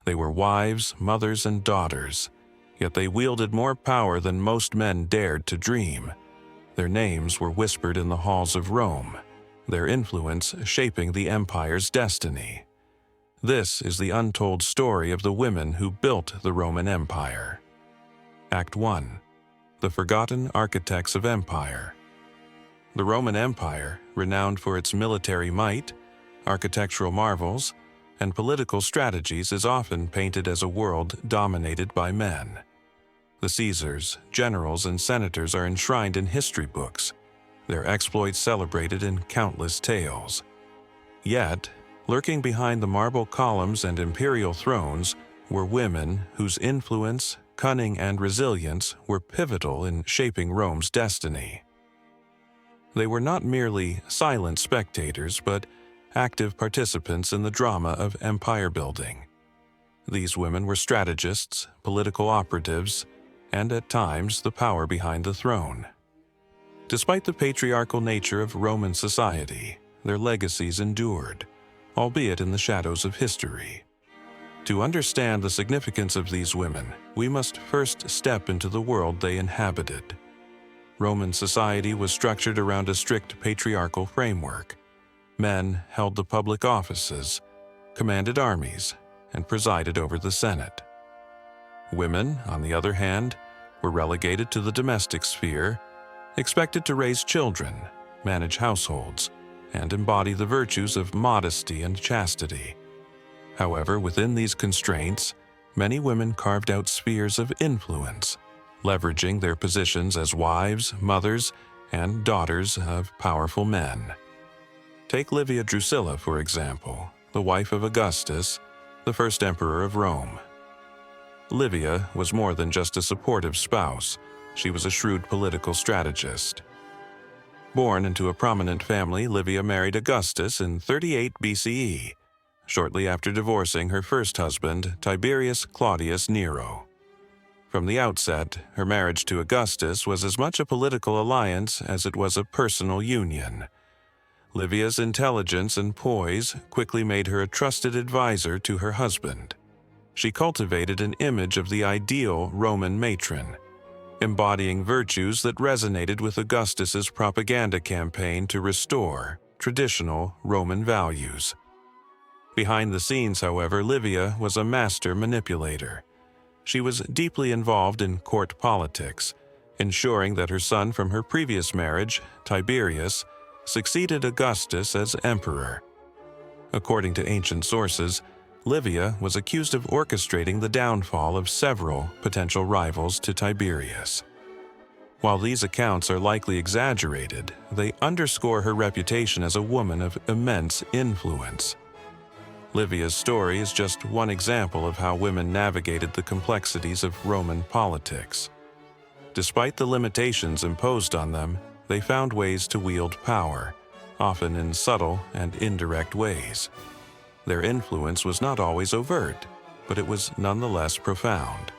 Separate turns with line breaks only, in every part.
They were wives, mothers, and daughters, yet they wielded more power than most men dared to dream. Their names were whispered in the halls of Rome, their influence shaping the empire's destiny. This is the untold story of the women who built the Roman Empire. Act 1. The Forgotten Architects of Empire. The Roman Empire, renowned for its military might, architectural marvels, and political strategies, is often painted as a world dominated by men. The Caesars, generals, and senators are enshrined in history books, their exploits celebrated in countless tales. Yet, lurking behind the marble columns and imperial thrones were women whose influence, cunning, and resilience were pivotal in shaping Rome's destiny. They were not merely silent spectators, but active participants in the drama of empire building. These women were strategists, political operatives, and at times the power behind the throne. Despite the patriarchal nature of Roman society, their legacies endured, albeit in the shadows of history. To understand the significance of these women, we must first step into the world they inhabited. Roman society was structured around a strict patriarchal framework. Men held the public offices, commanded armies, and presided over the Senate. Women, on the other hand, were relegated to the domestic sphere, expected to raise children, manage households, and embody the virtues of modesty and chastity. However, within these constraints, many women carved out spheres of influence, leveraging their positions as wives, mothers, and daughters of powerful men. Take Livia Drusilla, for example, the wife of Augustus, the first emperor of Rome. Livia was more than just a supportive spouse. She was a shrewd political strategist. Born into a prominent family, Livia married Augustus in 38 BCE, shortly after divorcing her first husband, Tiberius Claudius Nero. From the outset, her marriage to Augustus was as much a political alliance as it was a personal union. Livia's intelligence and poise quickly made her a trusted advisor to her husband. She cultivated an image of the ideal Roman matron, embodying virtues that resonated with Augustus's propaganda campaign to restore traditional Roman values. Behind the scenes, however, Livia was a master manipulator. She was deeply involved in court politics, ensuring that her son from her previous marriage, Tiberius, succeeded Augustus as emperor. According to ancient sources, Livia was accused of orchestrating the downfall of several potential rivals to Tiberius. While these accounts are likely exaggerated, they underscore her reputation as a woman of immense influence. Livia's story is just one example of how women navigated the complexities of Roman politics. Despite the limitations imposed on them, they found ways to wield power, often in subtle and indirect ways. Their influence was not always overt, but it was nonetheless profound.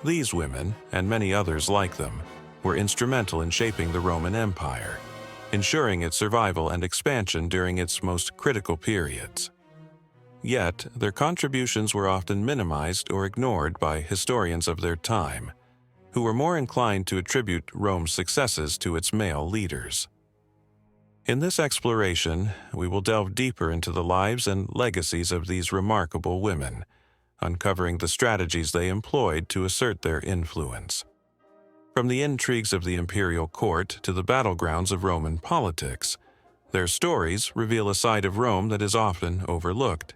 These women, and many others like them, were instrumental in shaping the Roman Empire, ensuring its survival and expansion during its most critical periods. Yet, their contributions were often minimized or ignored by historians of their time, who were more inclined to attribute Rome's successes to its male leaders. In this exploration, we will delve deeper into the lives and legacies of these remarkable women, uncovering the strategies they employed to assert their influence. From the intrigues of the imperial court to the battlegrounds of Roman politics, their stories reveal a side of Rome that is often overlooked.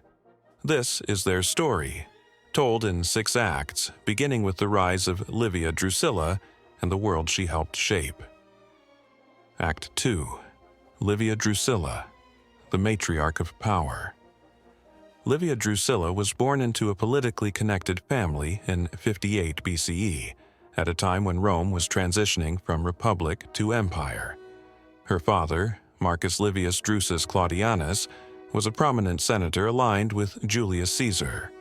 This is their story, told in 6 acts, beginning with the rise of Livia Drusilla and the world she helped shape. Act 2. Livia Drusilla, the Matriarch of Power. Livia Drusilla was born into a politically connected family in 58 BCE, at a time when Rome was transitioning from republic to empire. Her father, Marcus Livius Drusus Claudianus, was a prominent senator aligned with Julius Caesar.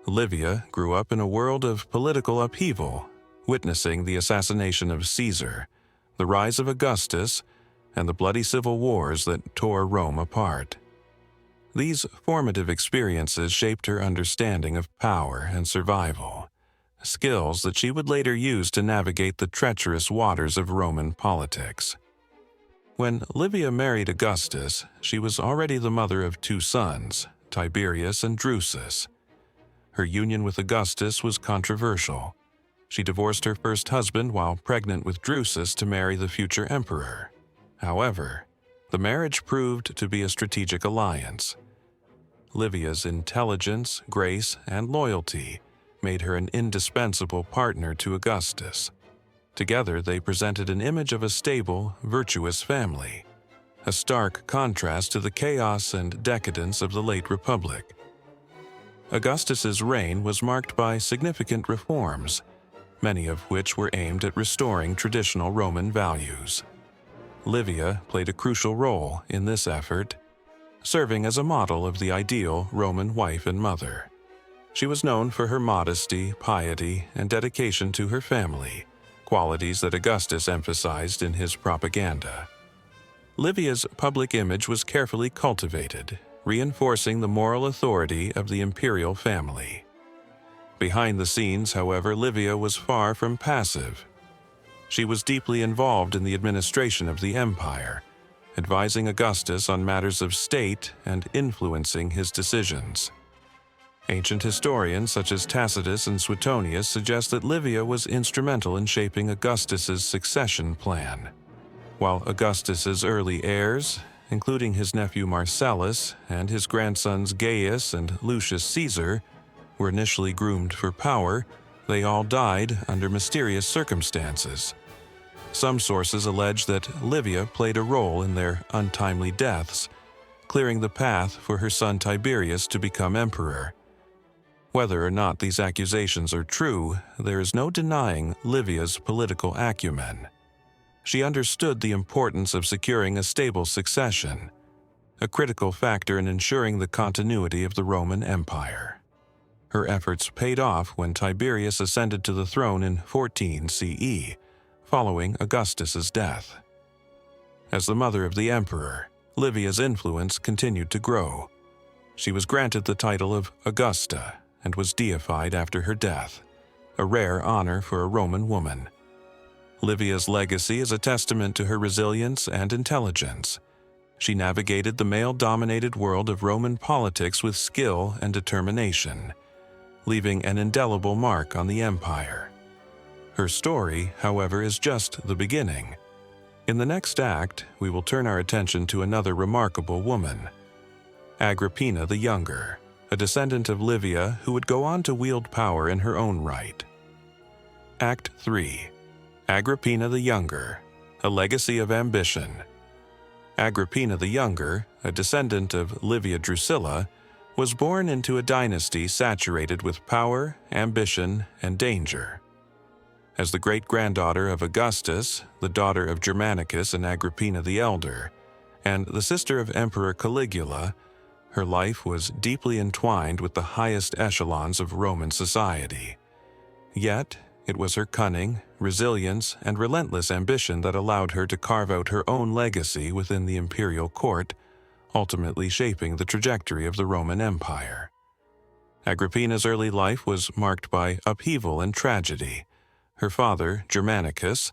Livia grew up in a world of political upheaval, witnessing the assassination of Caesar, the rise of Augustus, and the bloody civil wars that tore Rome apart. These formative experiences shaped her understanding of power and survival, skills that she would later use to navigate the treacherous waters of Roman politics. When Livia married Augustus, she was already the mother of two sons, Tiberius and Drusus. Her union with Augustus was controversial. She divorced her first husband while pregnant with Drusus to marry the future emperor. However, the marriage proved to be a strategic alliance. Livia's intelligence, grace, and loyalty made her an indispensable partner to Augustus. Together, they presented an image of a stable, virtuous family, a stark contrast to the chaos and decadence of the late Republic. Augustus's reign was marked by significant reforms, many of which were aimed at restoring traditional Roman values. Livia played a crucial role in this effort, serving as a model of the ideal Roman wife and mother. She was known for her modesty, piety, and dedication to her family, qualities that Augustus emphasized in his propaganda. Livia's public image was carefully cultivated, reinforcing the moral authority of the imperial family. Behind the scenes, however, Livia was far from passive. She was deeply involved in the administration of the empire, advising Augustus on matters of state and influencing his decisions. Ancient historians such as Tacitus and Suetonius suggest that Livia was instrumental in shaping Augustus's succession plan. While Augustus's early heirs, including his nephew Marcellus and his grandsons Gaius and Lucius Caesar, were initially groomed for power, they all died under mysterious circumstances. Some sources allege that Livia played a role in their untimely deaths, clearing the path for her son Tiberius to become emperor. Whether or not these accusations are true, there is no denying Livia's political acumen. She understood the importance of securing a stable succession, a critical factor in ensuring the continuity of the Roman Empire. Her efforts paid off when Tiberius ascended to the throne in 14 CE, following Augustus's death. As the mother of the emperor, Livia's influence continued to grow. She was granted the title of Augusta and was deified after her death, a rare honor for a Roman woman. Livia's legacy is a testament to her resilience and intelligence. She navigated the male-dominated world of Roman politics with skill and determination, leaving an indelible mark on the empire. Her story, however, is just the beginning. In the next act, we will turn our attention to another remarkable woman, Agrippina the Younger, a descendant of Livia who would go on to wield power in her own right. Act 3. Agrippina the Younger, a legacy of ambition. Agrippina the Younger, a descendant of Livia Drusilla, was born into a dynasty saturated with power, ambition, and danger. As the great-granddaughter of Augustus, the daughter of Germanicus and Agrippina the Elder, and the sister of Emperor Caligula, her life was deeply entwined with the highest echelons of Roman society. Yet, it was her cunning, resilience, and relentless ambition that allowed her to carve out her own legacy within the imperial court, ultimately shaping the trajectory of the Roman Empire. Agrippina's early life was marked by upheaval and tragedy. Her father, Germanicus,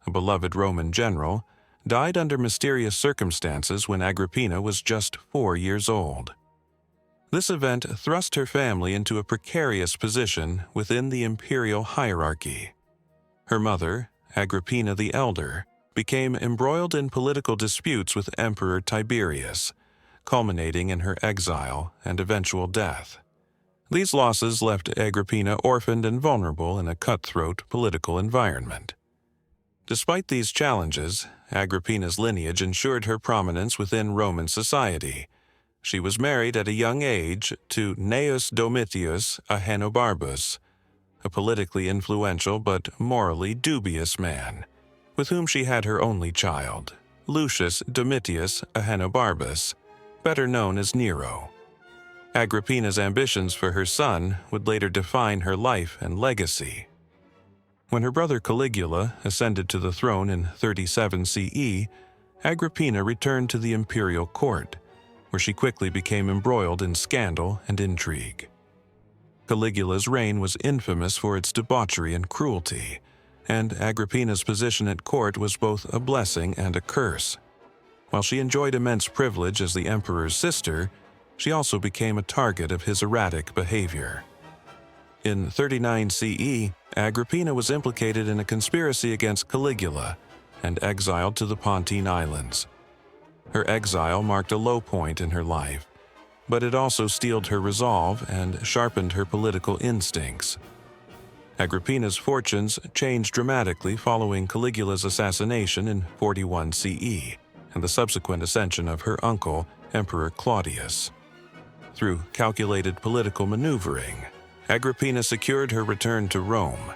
a beloved Roman general, died under mysterious circumstances when Agrippina was just 4 years old. This event thrust her family into a precarious position within the imperial hierarchy. Her mother, Agrippina the Elder, became embroiled in political disputes with Emperor Tiberius, culminating in her exile and eventual death. These losses left Agrippina orphaned and vulnerable in a cutthroat political environment. Despite these challenges, Agrippina's lineage ensured her prominence within Roman society. She was married at a young age to Gnaeus Domitius Ahenobarbus, a politically influential but morally dubious man, with whom she had her only child, Lucius Domitius Ahenobarbus, better known as Nero. Agrippina's ambitions for her son would later define her life and legacy. When her brother Caligula ascended to the throne in 37 CE, Agrippina returned to the imperial court, where she quickly became embroiled in scandal and intrigue. Caligula's reign was infamous for its debauchery and cruelty, and Agrippina's position at court was both a blessing and a curse. While she enjoyed immense privilege as the emperor's sister, she also became a target of his erratic behavior. In 39 CE, Agrippina was implicated in a conspiracy against Caligula and exiled to the Pontine Islands. Her exile marked a low point in her life, but it also steeled her resolve and sharpened her political instincts. Agrippina's fortunes changed dramatically following Caligula's assassination in 41 CE and the subsequent ascension of her uncle, Emperor Claudius. Through calculated political maneuvering, Agrippina secured her return to Rome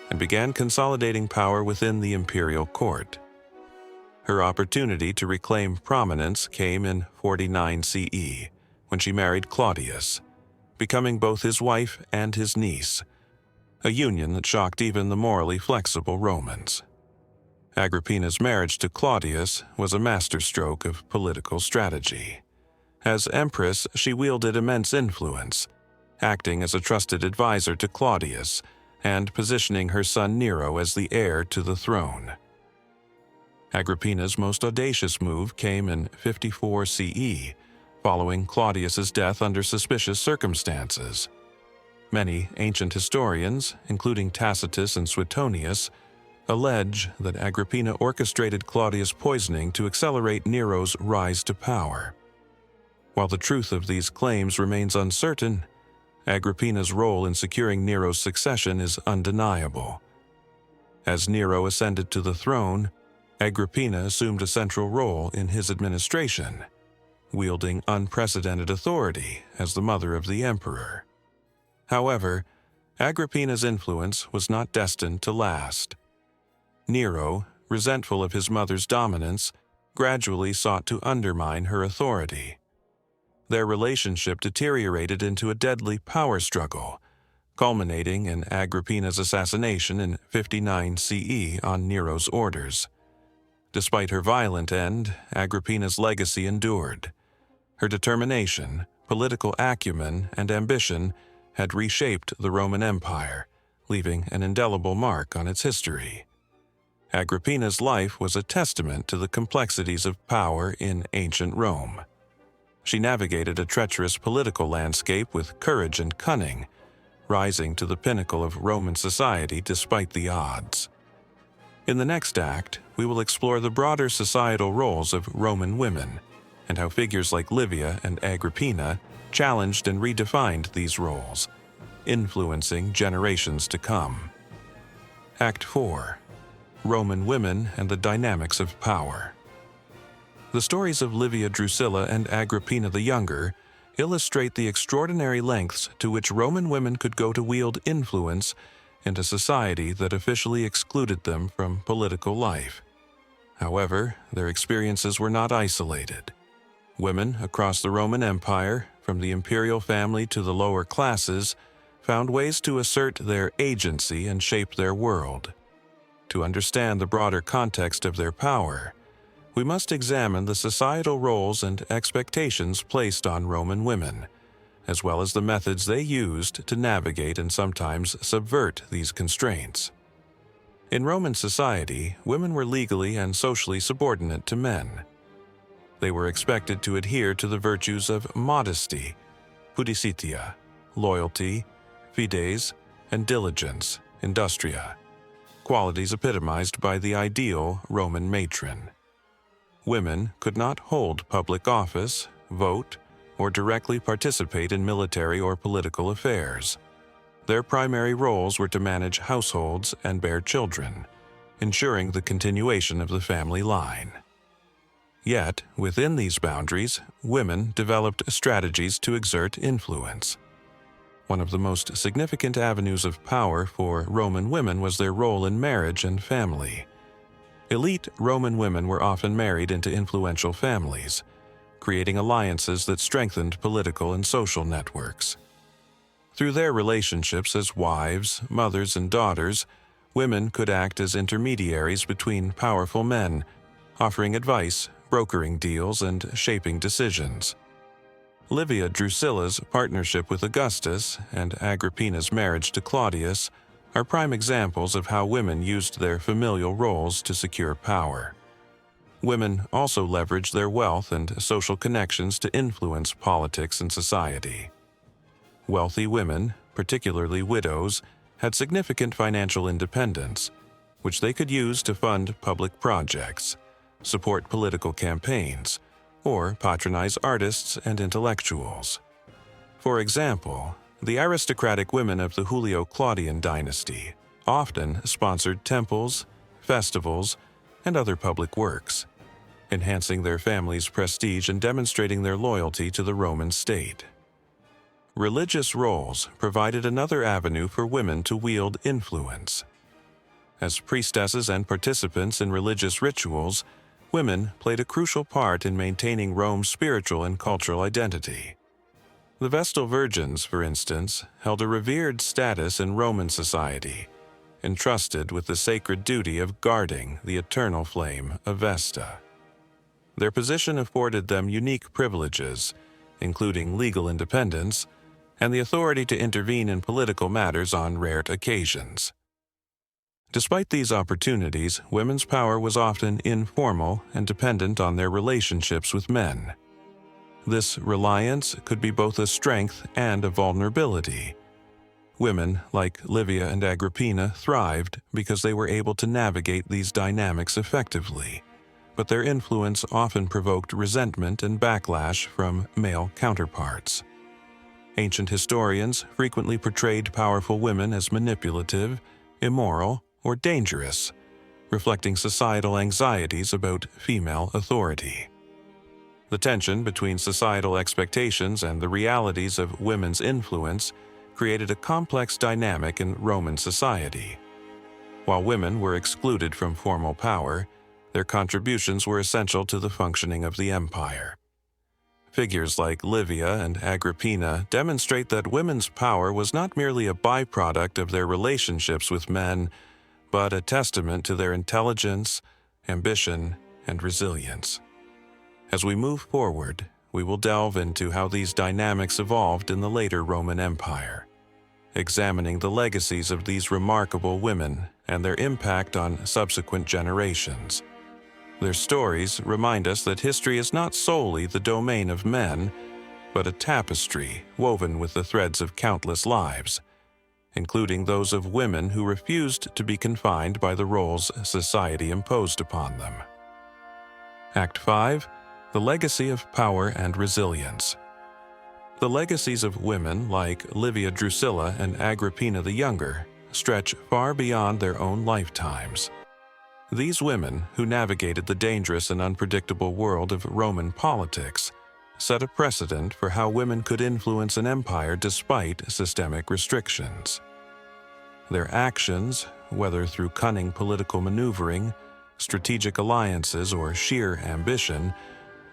and began consolidating power within the imperial court. Her opportunity to reclaim prominence came in 49 CE, when she married Claudius, becoming both his wife and his niece, a union that shocked even the morally flexible Romans. Agrippina's marriage to Claudius was a masterstroke of political strategy. As empress, she wielded immense influence, acting as a trusted advisor to Claudius and positioning her son Nero as the heir to the throne. Agrippina's most audacious move came in 54 CE, following Claudius's death under suspicious circumstances. Many ancient historians, including Tacitus and Suetonius, allege that Agrippina orchestrated Claudius' poisoning to accelerate Nero's rise to power. While the truth of these claims remains uncertain, Agrippina's role in securing Nero's succession is undeniable. As Nero ascended to the throne, Agrippina assumed a central role in his administration, wielding unprecedented authority as the mother of the emperor. However, Agrippina's influence was not destined to last. Nero, resentful of his mother's dominance, gradually sought to undermine her authority. Their relationship deteriorated into a deadly power struggle, culminating in Agrippina's assassination in 59 CE on Nero's orders. Despite her violent end, Agrippina's legacy endured. Her determination, political acumen, and ambition had reshaped the Roman Empire, leaving an indelible mark on its history. Agrippina's life was a testament to the complexities of power in ancient Rome. She navigated a treacherous political landscape with courage and cunning, rising to the pinnacle of Roman society despite the odds. In the next act, we will explore the broader societal roles of Roman women and how figures like Livia and Agrippina challenged and redefined these roles, influencing generations to come. Act 4. Roman Women and the Dynamics of Power. The stories of Livia Drusilla and Agrippina the Younger illustrate the extraordinary lengths to which Roman women could go to wield influence in a society that officially excluded them from political life. However, their experiences were not isolated. Women across the Roman Empire, from the imperial family to the lower classes, found ways to assert their agency and shape their world. To understand the broader context of their power, we must examine the societal roles and expectations placed on Roman women, as well as the methods they used to navigate and sometimes subvert these constraints. In Roman society, women were legally and socially subordinate to men. They were expected to adhere to the virtues of modesty, pudicitia, loyalty, fides, and diligence, industria, qualities epitomized by the ideal Roman matron. Women could not hold public office, vote, or directly participate in military or political affairs. Their primary roles were to manage households and bear children, ensuring the continuation of the family line. Yet, within these boundaries, women developed strategies to exert influence. One of the most significant avenues of power for Roman women was their role in marriage and family. Elite Roman women were often married into influential families, creating alliances that strengthened political and social networks. Through their relationships as wives, mothers, and daughters, women could act as intermediaries between powerful men, offering advice, brokering deals, and shaping decisions. Livia Drusilla's partnership with Augustus and Agrippina's marriage to Claudius are prime examples of how women used their familial roles to secure power. Women also leveraged their wealth and social connections to influence politics and society. Wealthy women, particularly widows, had significant financial independence, which they could use to fund public projects, support political campaigns, or patronize artists and intellectuals. For example, the aristocratic women of the Julio-Claudian dynasty often sponsored temples, festivals, and other public works, enhancing their family's prestige and demonstrating their loyalty to the Roman state. Religious roles provided another avenue for women to wield influence. As priestesses and participants in religious rituals, women played a crucial part in maintaining Rome's spiritual and cultural identity. The Vestal Virgins, for instance, held a revered status in Roman society, entrusted with the sacred duty of guarding the eternal flame of Vesta. Their position afforded them unique privileges, including legal independence and the authority to intervene in political matters on rare occasions. Despite these opportunities, women's power was often informal and dependent on their relationships with men. This reliance could be both a strength and a vulnerability. Women, like Livia and Agrippina, thrived because they were able to navigate these dynamics effectively, but their influence often provoked resentment and backlash from male counterparts. Ancient historians frequently portrayed powerful women as manipulative, immoral, or dangerous, reflecting societal anxieties about female authority. The tension between societal expectations and the realities of women's influence created a complex dynamic in Roman society. While women were excluded from formal power, their contributions were essential to the functioning of the empire. Figures like Livia and Agrippina demonstrate that women's power was not merely a byproduct of their relationships with men, but a testament to their intelligence, ambition, and resilience. As we move forward, we will delve into how these dynamics evolved in the later Roman Empire, examining the legacies of these remarkable women and their impact on subsequent generations. Their stories remind us that history is not solely the domain of men, but a tapestry woven with the threads of countless lives, including those of women who refused to be confined by the roles society imposed upon them. Act 5. The Legacy of Power and Resilience. The legacies of women like Livia Drusilla and Agrippina the Younger stretch far beyond their own lifetimes. These women, who navigated the dangerous and unpredictable world of Roman politics, set a precedent for how women could influence an empire despite systemic restrictions. Their actions, whether through cunning political maneuvering, strategic alliances, or sheer ambition,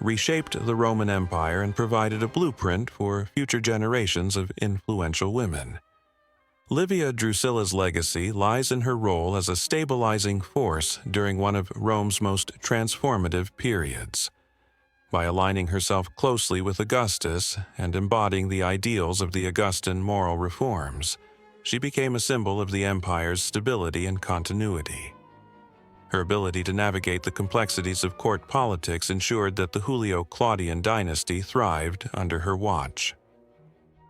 reshaped the Roman Empire and provided a blueprint for future generations of influential women. Livia Drusilla's legacy lies in her role as a stabilizing force during one of Rome's most transformative periods. By aligning herself closely with Augustus and embodying the ideals of the Augustan moral reforms, she became a symbol of the empire's stability and continuity. Her ability to navigate the complexities of court politics ensured that the Julio-Claudian dynasty thrived under her watch.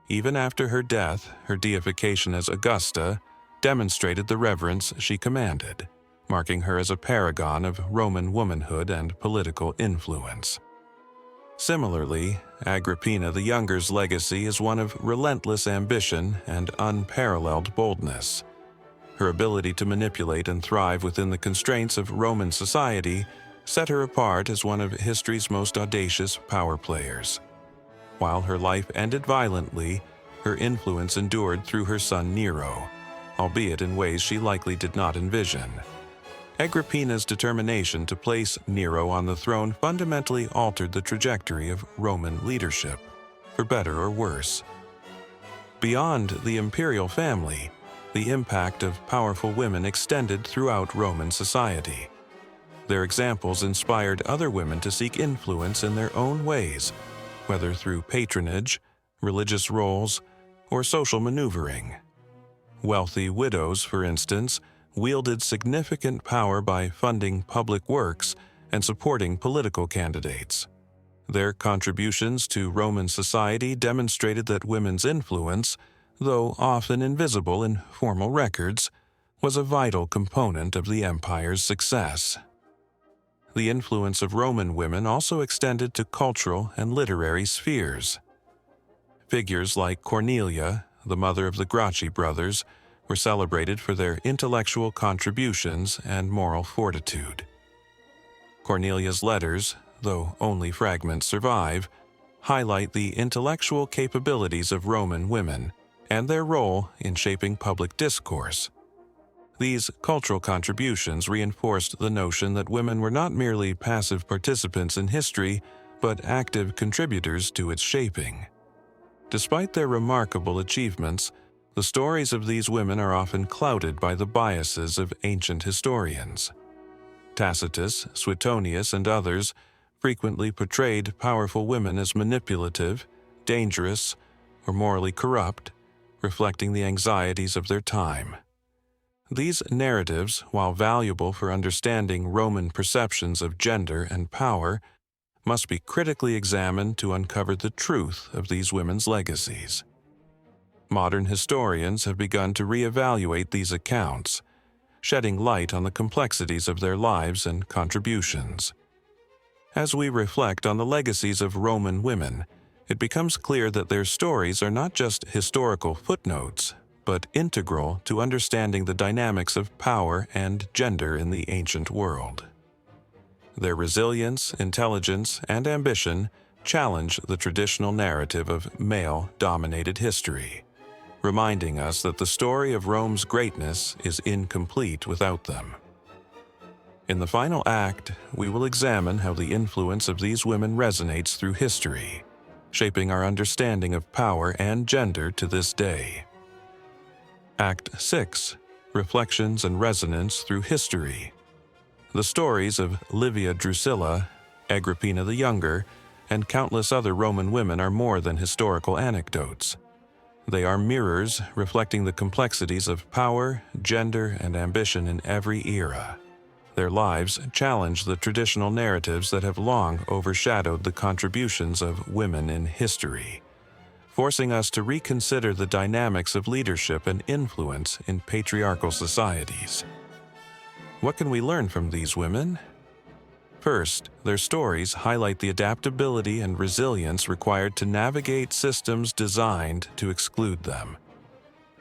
Even after her death, her deification as Augusta demonstrated the reverence she commanded, marking her as a paragon of Roman womanhood and political influence. Similarly, Agrippina the Younger's legacy is one of relentless ambition and unparalleled boldness. Her ability to manipulate and thrive within the constraints of Roman society set her apart as one of history's most audacious power players. While her life ended violently, her influence endured through her son Nero, albeit in ways she likely did not envision. Agrippina's determination to place Nero on the throne fundamentally altered the trajectory of Roman leadership, for better or worse. Beyond the imperial family, the impact of powerful women extended throughout Roman society. Their examples inspired other women to seek influence in their own ways, whether through patronage, religious roles, or social maneuvering. Wealthy widows, for instance, wielded significant power by funding public works and supporting political candidates. Their contributions to Roman society demonstrated that women's influence, though often invisible in formal records, was a vital component of the empire's success. The influence of Roman women also extended to cultural and literary spheres. Figures like Cornelia, the mother of the Gracchi brothers, were celebrated for their intellectual contributions and moral fortitude. Cornelia's letters, though only fragments survive, highlight the intellectual capabilities of Roman women and their role in shaping public discourse. These cultural contributions reinforced the notion that women were not merely passive participants in history, but active contributors to its shaping. Despite their remarkable achievements, the stories of these women are often clouded by the biases of ancient historians. Tacitus, Suetonius, and others frequently portrayed powerful women as manipulative, dangerous, or morally corrupt, reflecting the anxieties of their time. These narratives, while valuable for understanding Roman perceptions of gender and power, must be critically examined to uncover the truth of these women's legacies. Modern historians have begun to reevaluate these accounts, shedding light on the complexities of their lives and contributions. As we reflect on the legacies of Roman women, it becomes clear that their stories are not just historical footnotes, but integral to understanding the dynamics of power and gender in the ancient world. Their resilience, intelligence, and ambition challenge the traditional narrative of male-dominated history, reminding us that the story of Rome's greatness is incomplete without them. In the final act, we will examine how the influence of these women resonates through history, shaping our understanding of power and gender to this day. Act 6. Reflections and Resonance Through History. The stories of Livia Drusilla, Agrippina the Younger, and countless other Roman women are more than historical anecdotes. They are mirrors reflecting the complexities of power, gender, and ambition in every era. Their lives challenge the traditional narratives that have long overshadowed the contributions of women in history, forcing us to reconsider the dynamics of leadership and influence in patriarchal societies. What can we learn from these women? First, their stories highlight the adaptability and resilience required to navigate systems designed to exclude them.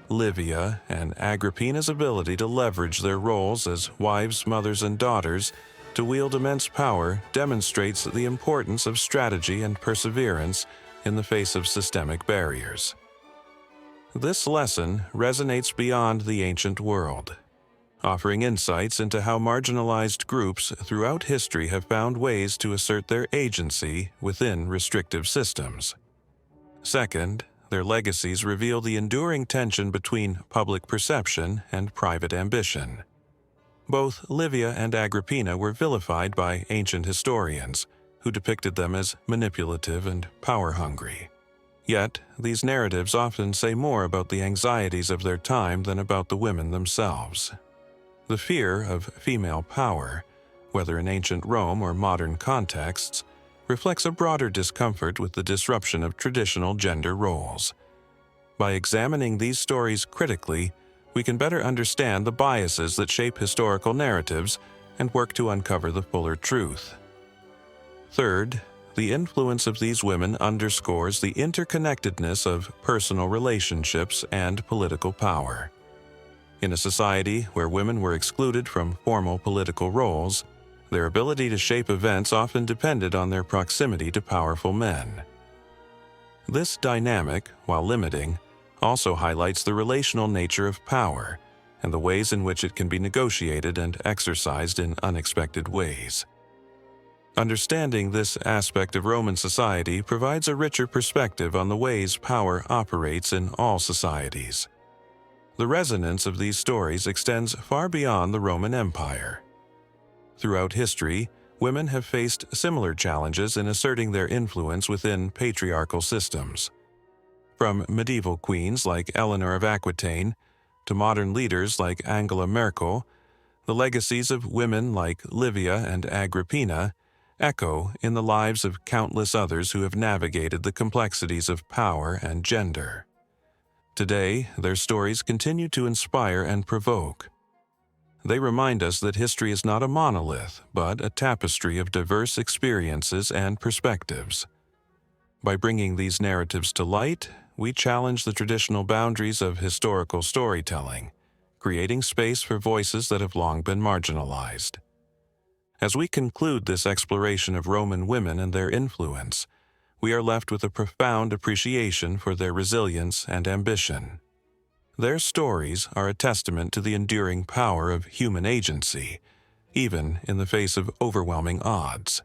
Livia and Agrippina's ability to leverage their roles as wives, mothers, and daughters to wield immense power demonstrates the importance of strategy and perseverance in the face of systemic barriers. This lesson resonates beyond the ancient world, offering insights into how marginalized groups throughout history have found ways to assert their agency within restrictive systems. Second, their legacies reveal the enduring tension between public perception and private ambition. Both Livia and Agrippina were vilified by ancient historians, who depicted them as manipulative and power-hungry. Yet, these narratives often say more about the anxieties of their time than about the women themselves. The fear of female power, whether in ancient Rome or modern contexts, reflects a broader discomfort with the disruption of traditional gender roles. By examining these stories critically, we can better understand the biases that shape historical narratives and work to uncover the fuller truth. Third, the influence of these women underscores the interconnectedness of personal relationships and political power. In a society where women were excluded from formal political roles, their ability to shape events often depended on their proximity to powerful men. This dynamic, while limiting, also highlights the relational nature of power and the ways in which it can be negotiated and exercised in unexpected ways. Understanding this aspect of Roman society provides a richer perspective on the ways power operates in all societies. The resonance of these stories extends far beyond the Roman Empire. Throughout history, women have faced similar challenges in asserting their influence within patriarchal systems. From medieval queens like Eleanor of Aquitaine to modern leaders like Angela Merkel, the legacies of women like Livia and Agrippina echo in the lives of countless others who have navigated the complexities of power and gender. Today, their stories continue to inspire and provoke. They remind us that history is not a monolith, but a tapestry of diverse experiences and perspectives. By bringing these narratives to light, we challenge the traditional boundaries of historical storytelling, creating space for voices that have long been marginalized. As we conclude this exploration of Roman women and their influence, we are left with a profound appreciation for their resilience and ambition. Their stories are a testament to the enduring power of human agency, even in the face of overwhelming odds.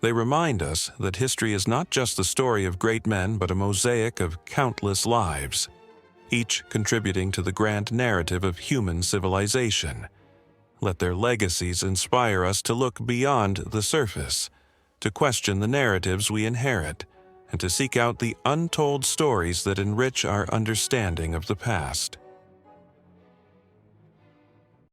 They remind us that history is not just the story of great men but a mosaic of countless lives, each contributing to the grand narrative of human civilization. Let their legacies inspire us to look beyond the surface, to question the narratives we inherit, and to seek out the untold stories that enrich our understanding of the past.